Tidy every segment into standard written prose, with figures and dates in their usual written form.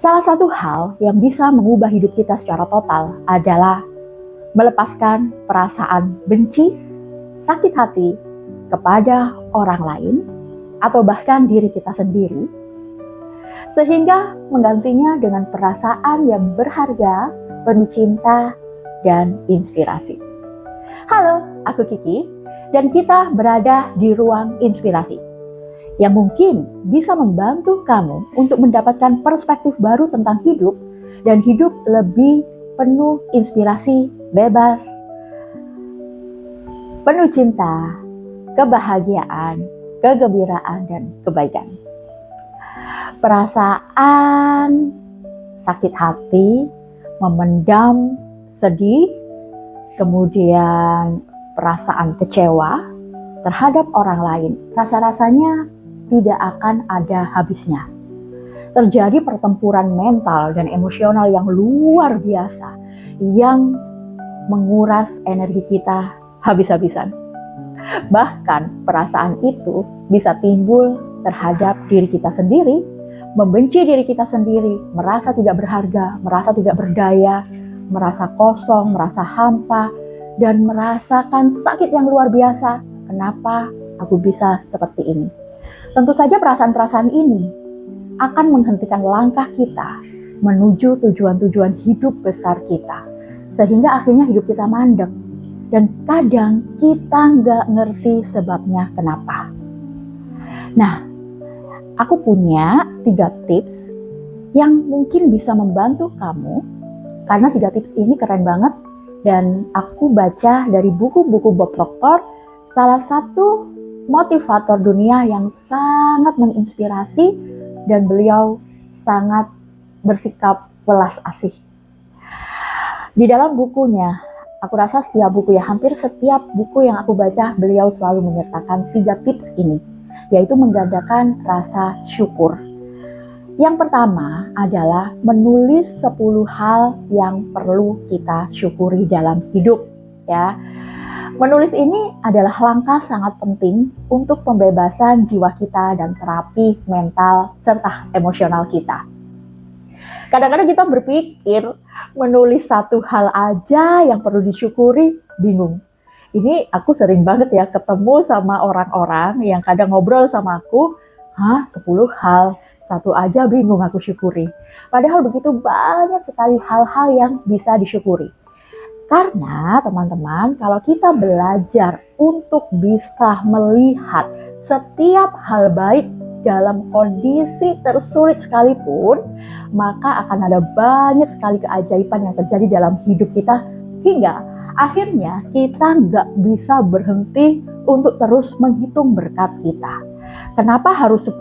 Salah satu hal yang bisa mengubah hidup kita secara total adalah melepaskan perasaan benci, sakit hati kepada orang lain atau bahkan diri kita sendiri, sehingga menggantinya dengan perasaan yang berharga, penuh cinta, dan inspirasi. Halo, aku Kiki, dan kita berada di ruang inspirasi yang mungkin bisa membantu kamu untuk mendapatkan perspektif baru tentang hidup dan hidup lebih penuh inspirasi, bebas, penuh cinta, kebahagiaan, kegembiraan, dan kebaikan. Perasaan sakit hati, memendam sedih, kemudian perasaan kecewa terhadap orang lain, rasa-rasanya tidak akan ada habisnya. Terjadi pertempuran mental dan emosional yang luar biasa yang menguras energi kita habis-habisan. Bahkan perasaan itu bisa timbul terhadap diri kita sendiri, membenci diri kita sendiri, merasa tidak berharga, merasa tidak berdaya, merasa kosong, merasa hampa, dan merasakan sakit yang luar biasa. Kenapa aku bisa seperti ini? Tentu saja perasaan-perasaan ini akan menghentikan langkah kita menuju tujuan-tujuan hidup besar kita. Sehingga akhirnya hidup kita mandek. Dan kadang kita nggak ngerti sebabnya kenapa. Nah, aku punya 3 tips yang mungkin bisa membantu kamu. Karena 3 tips ini keren banget. Dan aku baca dari buku-buku Bob Proctor, salah satu motivator dunia yang sangat menginspirasi dan beliau sangat bersikap welas asih. Di dalam bukunya, aku rasa hampir setiap buku yang aku baca, beliau selalu menyertakan 3 tips ini, yaitu menggandakan rasa syukur. Yang pertama adalah menulis 10 hal yang perlu kita syukuri dalam hidup, ya. Menulis ini adalah langkah sangat penting untuk pembebasan jiwa kita dan terapi mental serta emosional kita. Kadang-kadang kita berpikir menulis 1 hal aja yang perlu disyukuri, bingung. Ini aku sering banget ya ketemu sama orang-orang yang kadang ngobrol sama aku, 10 hal, 1 aja bingung aku syukuri. Padahal begitu banyak sekali hal-hal yang bisa disyukuri. Karena teman-teman, kalau kita belajar untuk bisa melihat setiap hal baik dalam kondisi tersulit sekalipun, maka akan ada banyak sekali keajaiban yang terjadi dalam hidup kita, hingga akhirnya kita nggak bisa berhenti untuk terus menghitung berkat kita. Kenapa harus 10?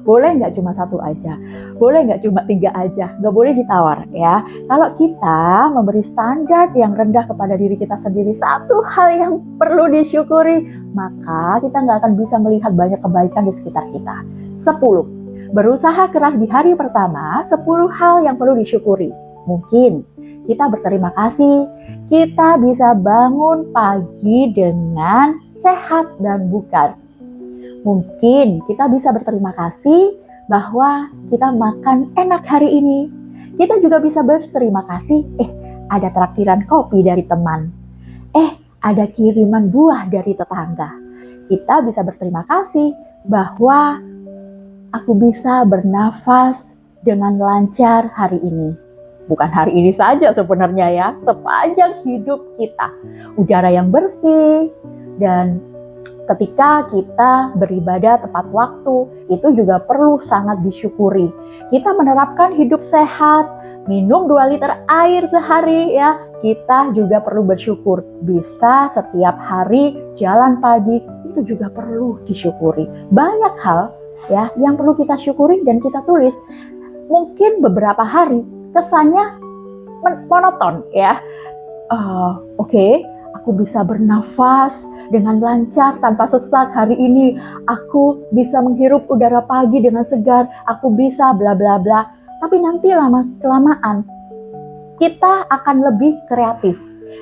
Boleh nggak cuma 1 aja? Boleh nggak cuma 3 aja? Nggak boleh ditawar ya. Kalau kita memberi standar yang rendah kepada diri kita sendiri, 1 hal yang perlu disyukuri, maka kita nggak akan bisa melihat banyak kebaikan di sekitar kita. 10. Berusaha keras di hari pertama, 10 hal yang perlu disyukuri. Mungkin kita berterima kasih, kita bisa bangun pagi dengan sehat dan bugar. Mungkin kita bisa berterima kasih bahwa kita makan enak hari ini. Kita juga bisa berterima kasih, ada traktiran kopi dari teman. Ada kiriman buah dari tetangga. Kita bisa berterima kasih bahwa aku bisa bernafas dengan lancar hari ini. Bukan hari ini saja sebenarnya ya, sepanjang hidup kita. Udara yang bersih, dan ketika kita beribadah tepat waktu, itu juga perlu sangat disyukuri. Kita menerapkan hidup sehat, minum 2 liter air sehari ya, kita juga perlu bersyukur. Bisa setiap hari jalan pagi, itu juga perlu disyukuri. Banyak hal ya yang perlu kita syukuri dan kita tulis. Mungkin beberapa hari kesannya monoton ya. Oke, aku bisa bernafas dengan lancar tanpa sesak hari ini. Aku bisa menghirup udara pagi dengan segar. Aku bisa bla bla bla. Tapi nanti lama-kelamaan kita akan lebih kreatif.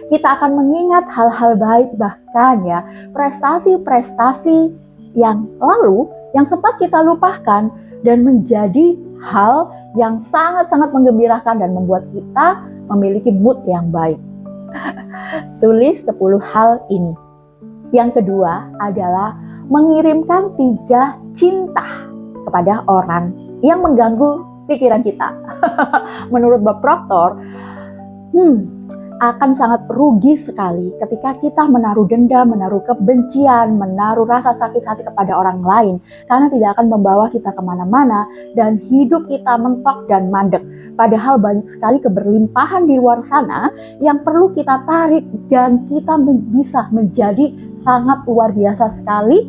Kita akan mengingat hal-hal baik, bahkan ya prestasi-prestasi yang lalu yang sempat kita lupakan dan menjadi hal yang sangat-sangat menggembirakan dan membuat kita memiliki mood yang baik. Tulis 10 hal ini. Yang kedua adalah mengirimkan 3 cinta kepada orang yang mengganggu pikiran kita. Menurut Bob Proctor, akan sangat rugi sekali ketika kita menaruh dendam, menaruh kebencian, menaruh rasa sakit hati kepada orang lain, karena tidak akan membawa kita kemana-mana dan hidup kita mentok dan mandek. Padahal banyak sekali keberlimpahan di luar sana yang perlu kita tarik dan kita bisa menjadi sangat luar biasa sekali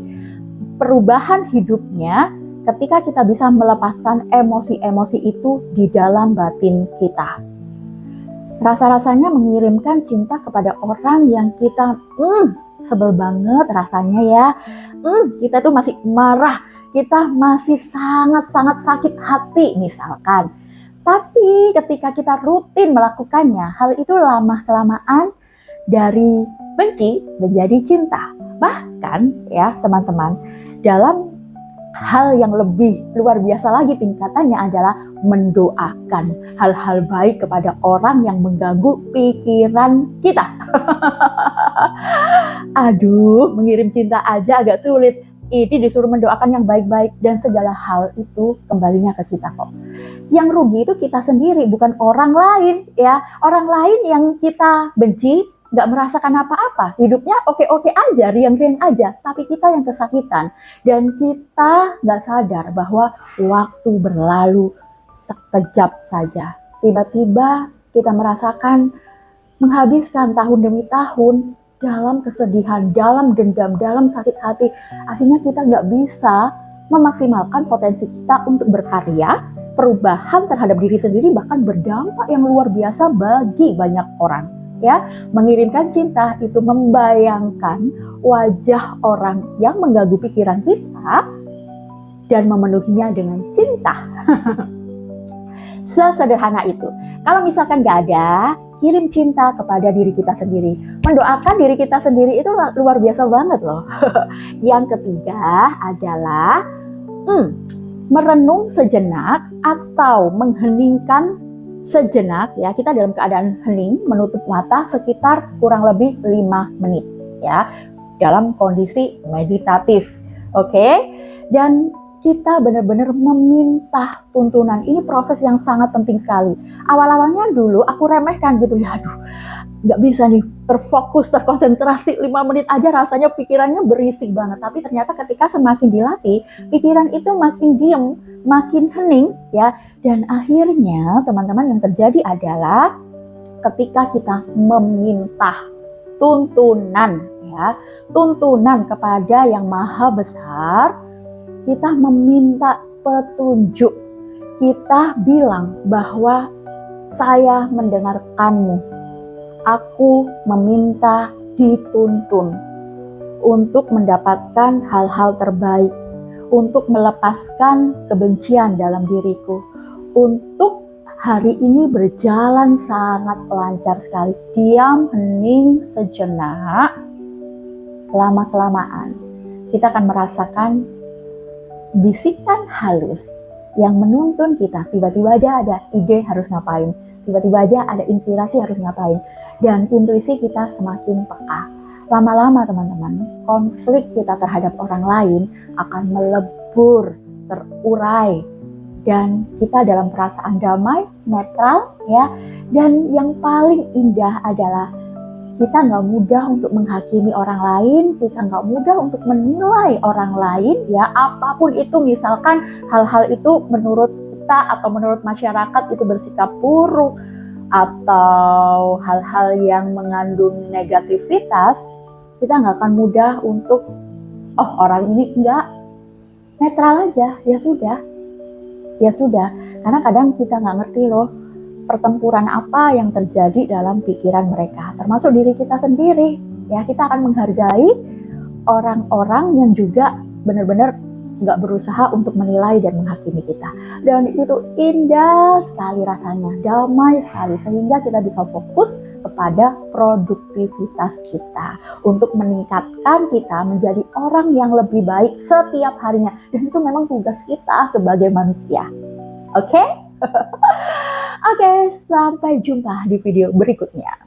perubahan hidupnya ketika kita bisa melepaskan emosi-emosi itu di dalam batin kita. Rasa-rasanya mengirimkan cinta kepada orang yang kita sebel banget rasanya ya. Kita tuh masih marah, kita masih sangat-sangat sakit hati misalkan. Tapi ketika kita rutin melakukannya, hal itu lama-kelamaan dari benci menjadi cinta. Bahkan ya teman-teman, dalam hal yang lebih luar biasa lagi tingkatannya adalah mendoakan hal-hal baik kepada orang yang mengganggu pikiran kita. Aduh, mengirim cinta aja agak sulit. Ini disuruh mendoakan yang baik-baik dan segala hal itu kembalinya ke kita kok. Yang rugi itu kita sendiri, bukan orang lain ya. Orang lain yang kita benci nggak merasakan apa-apa, hidupnya oke-oke aja, riang-riang aja, tapi kita yang kesakitan dan kita nggak sadar bahwa waktu berlalu sekejap saja. Tiba-tiba kita merasakan menghabiskan tahun demi tahun dalam kesedihan, dalam dendam, dalam sakit hati. Akhirnya kita nggak bisa memaksimalkan potensi kita untuk berkarya, perubahan terhadap diri sendiri, bahkan berdampak yang luar biasa bagi banyak orang. Ya, mengirimkan cinta itu membayangkan wajah orang yang mengganggu pikiran kita dan memenuhinya dengan cinta. Sesederhana itu. Kalau misalkan gak ada, kirim cinta kepada diri kita sendiri. Mendoakan diri kita sendiri itu luar biasa banget loh. Yang ketiga adalah merenung sejenak atau mengheningkan sejenak ya, kita dalam keadaan hening, menutup mata sekitar kurang lebih 5 menit ya, dalam kondisi meditatif. Oke? Dan kita benar-benar meminta tuntunan. Ini proses yang sangat penting sekali. Awal-awalnya dulu aku remehkan gitu ya, aduh nggak bisa nih terfokus, terkonsentrasi 5 menit aja, rasanya pikirannya berisik banget. Tapi ternyata ketika semakin dilatih, pikiran itu makin diem, makin hening ya. Dan akhirnya teman-teman yang terjadi adalah ketika kita meminta tuntunan ya, tuntunan kepada yang maha besar, kita meminta petunjuk, kita bilang bahwa saya mendengarkanmu, aku meminta dituntun untuk mendapatkan hal-hal terbaik, untuk melepaskan kebencian dalam diriku, untuk hari ini berjalan sangat lancar sekali. Diam, hening sejenak, lama-kelamaan kita akan merasakan bisikan halus yang menuntun kita. Tiba-tiba aja ada ide harus ngapain, tiba-tiba aja ada inspirasi harus ngapain, dan intuisi kita semakin peka. Lama-lama teman-teman, konflik kita terhadap orang lain akan melebur, terurai, dan kita dalam perasaan damai, netral ya. Dan yang paling indah adalah kita nggak mudah untuk menghakimi orang lain, kita nggak mudah untuk menilai orang lain ya, apapun itu, misalkan hal-hal itu menurut kita atau menurut masyarakat itu bersikap buruk atau hal-hal yang mengandung negativitas, kita nggak akan mudah untuk orang ini enggak, netral aja, ya sudah, karena kadang kita nggak ngerti loh pertempuran apa yang terjadi dalam pikiran mereka, termasuk diri kita sendiri. Ya, kita akan menghargai orang-orang yang juga benar-benar nggak berusaha untuk menilai dan menghakimi kita. Dan itu indah sekali rasanya, damai sekali, sehingga kita bisa fokus kepada produktivitas kita untuk meningkatkan kita menjadi orang yang lebih baik setiap harinya. Dan itu memang tugas kita sebagai manusia. Oke? Oke, sampai jumpa di video berikutnya.